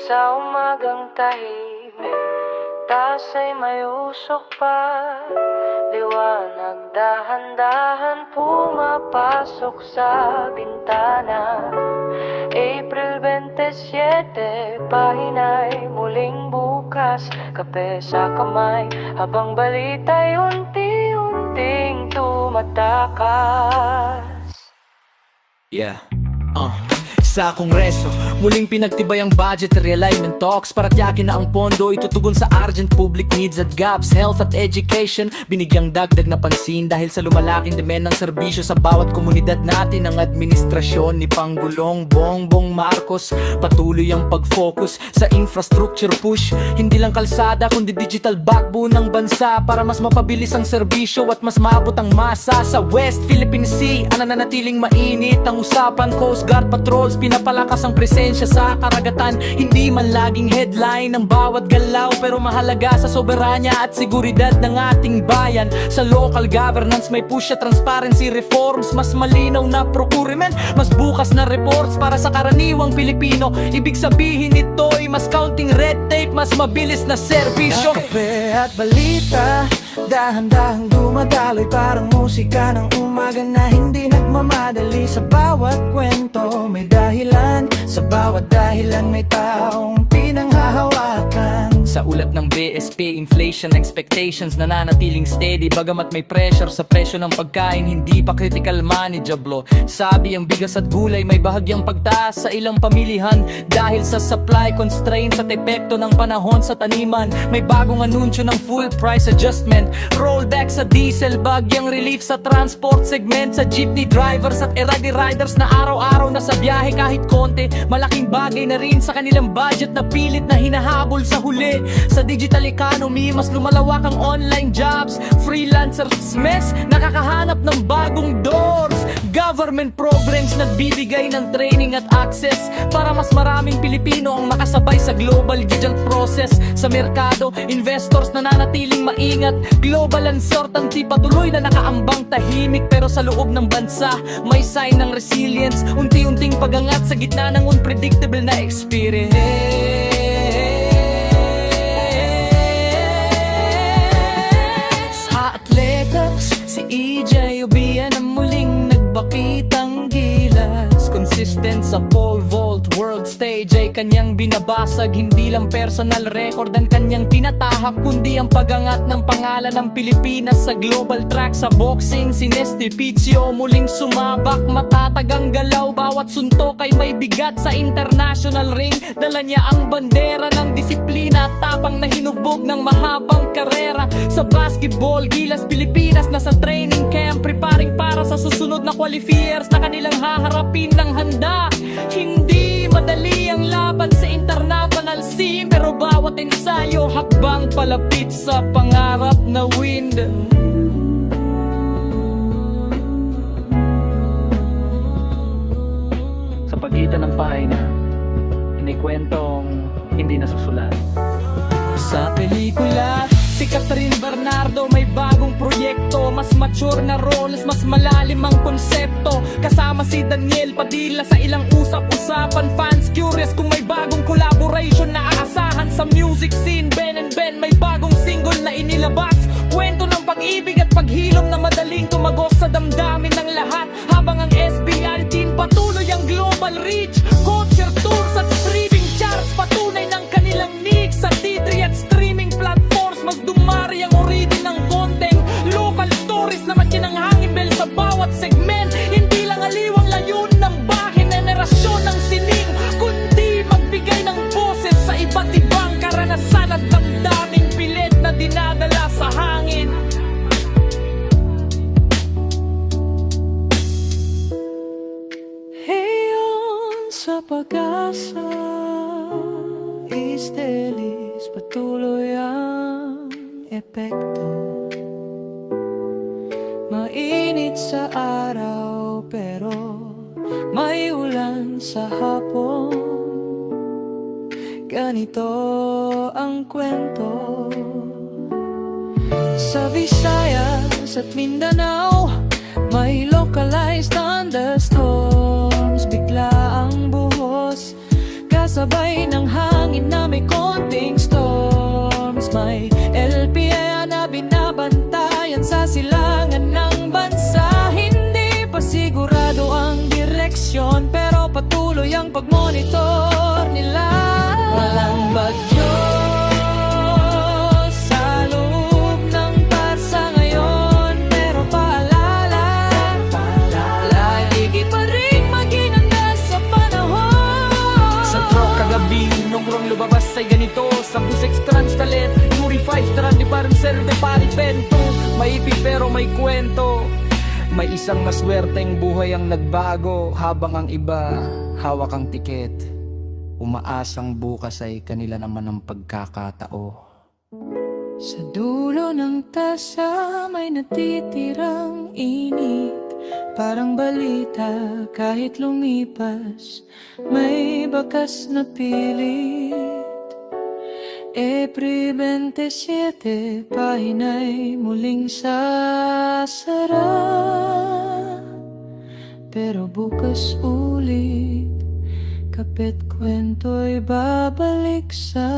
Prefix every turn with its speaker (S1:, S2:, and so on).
S1: Sa umagang tahimik, taas ay may usok pa. Liwanag dahan-dahan pumapasok sa bintana. April 27, pahinay muling bukas. Kape sa kamay, habang balita'y unti-unting tumatakas.
S2: Sa Kongreso, muling pinagtibay ang budget realignment talks para tiyakin na ang pondo itutugon sa urgent public needs at gaps. Health at education, binigyang dagdag na pansin dahil sa lumalaking demand ng serbisyo sa bawat komunidad natin. Ang administrasyon ni Pangulong Bongbong Marcos patuloy ang pag-focus sa infrastructure push. Hindi lang kalsada kundi digital backbone ng bansa para mas mapabilis ang serbisyo at mas maabot ang masa. Sa West Philippine Sea, nananatiling mainit ang usapan. Coast Guard patrols, pinapalakas ang presensya sa karagatan. Hindi man laging headline ang bawat galaw, pero mahalaga sa soberanya at seguridad ng ating bayan. Sa local governance may push sa transparency reforms, mas malinaw na procurement, mas bukas na reports para sa karaniwang Pilipino. Ibig sabihin nito'y mas counting red tape, mas mabilis na serbisyo.
S3: Kape at balita, dahan-dahang dumadaloy parang musika ng umaga na hindi nagmamadali. Sa bawat kwento may dahilan, sa bawat dahilan may taong pinanghahawakan.
S2: Sa ulat ng BSP, inflation expectations nananatiling steady. Bagamat may pressure sa presyo ng pagkain, hindi pa critical manageable. Sabi ang bigas at gulay may bahagyang pagtaas sa ilang pamilihan dahil sa supply constraints at epekto ng panahon sa taniman. May bagong anunsyo ng full price adjustment, rollback sa diesel, bagyang relief sa transport segment, sa jeepney drivers at eradi riders na araw-araw na sa biyahe kahit konti. Malaking bagay na rin sa kanilang budget na pilit na hinahabol sa huli. Sa digital economy, mas lumalawak ang online jobs, freelancers mess, nakakahanap ng bagong doors. Government programs nagbibigay ng training at access para mas maraming Pilipino ang makasabay sa global digital process. Sa merkado, investors nananatiling maingat. Global uncertainty patuloy na nakaambang tahimik, pero sa loob ng bansa may sign ng resilience. Unti-unting pagangat sa gitna ng unpredictable na experience. Si EJ Obian ang muling nagbakitang gilas. Consistent sa pole vault, world stage ay kanyang binabasag. Hindi lang personal record ang kanyang tinatahak, kundi ang pagangat ng pangalan ng Pilipinas sa global track. Sa boxing, si Nesty Pizio muling sumabak. Matatag ang galaw, bawat suntok ay may bigat. Sa international ring, dala niya ang bandera ng disiplina, tapang na hinubog ng mahabang karera. Sa basketball, gilas Pilipinas nasa training camp, preparing para sa susunod na qualifiers na kanilang haharapin ng handa. Hindi madali ang laban sa international scene, pero bawat ensayo hakbang palapit sa pangarap na wind. Sa pagitan ng pahina, inikwentong hindi nasusulat. Sa pelikula, si Catherine Bernardo may bagong proyekto, mas mature na roles, mas malalim ang konsepto. Kasama si Daniel Padilla sa ilang usap-usapan. Fans curious kung may bagong collaboration na aasahan. Sa music scene, Ben and Ben may bagong single na inilabas. Kwento ng pag-ibig at paghilom na madaling tumagos sa damdamin ng lahat. Habang ang SB19 patuloy ang global reach. Concert tours at streaming charts, patunay ng kanilang niche. Sa T3 at streaming platforms, mas dumari ang origin ng content. Local stories na makinanghangin bell sa bawat segment. Hindi lang aliwang layunin ng bahin, generasyon ng sining, kundi magbigay ng boses sa iba't ibang karanasan at damdaming pilit na dinadala sa hangin.
S3: Heyon sa pag-asa, Istelis, patuloy ang epekto. Mainit sa araw pero may ulan sa hapon. Ganito ang kwento. Sa Visayas at Mindanao may localized thunderstorms. Bigla ang buhos kasabay ng hangin may konting storms. May LPA na binabantayan sa silangan ng bansa. Hindi pa sigurado ang direksyon, pero patuloy ang pagmonitor nila. Walang bagyo sa loob ng Tarsa ngayon, pero paalala, lagi pa rin mag-inanda sa panahon.
S2: Sa truck kagabi, nung rong lumabas ay ganito. Sa Busex Trans Talent, Yuri 5 Trans, di parang sir de paripento. May ipi pero may kwento. May isang maswerteng buhay ang nagbago, habang ang iba hawak ang tiket. Umaasang bukas ay kanila naman ang pagkakatao.
S3: Sa dulo ng tasa may natitirang init, parang balita kahit lumipas, may bakas na pilit. April 27, pahina'y muling sasara, pero bukas ulit, kapit kwento'y babalik sa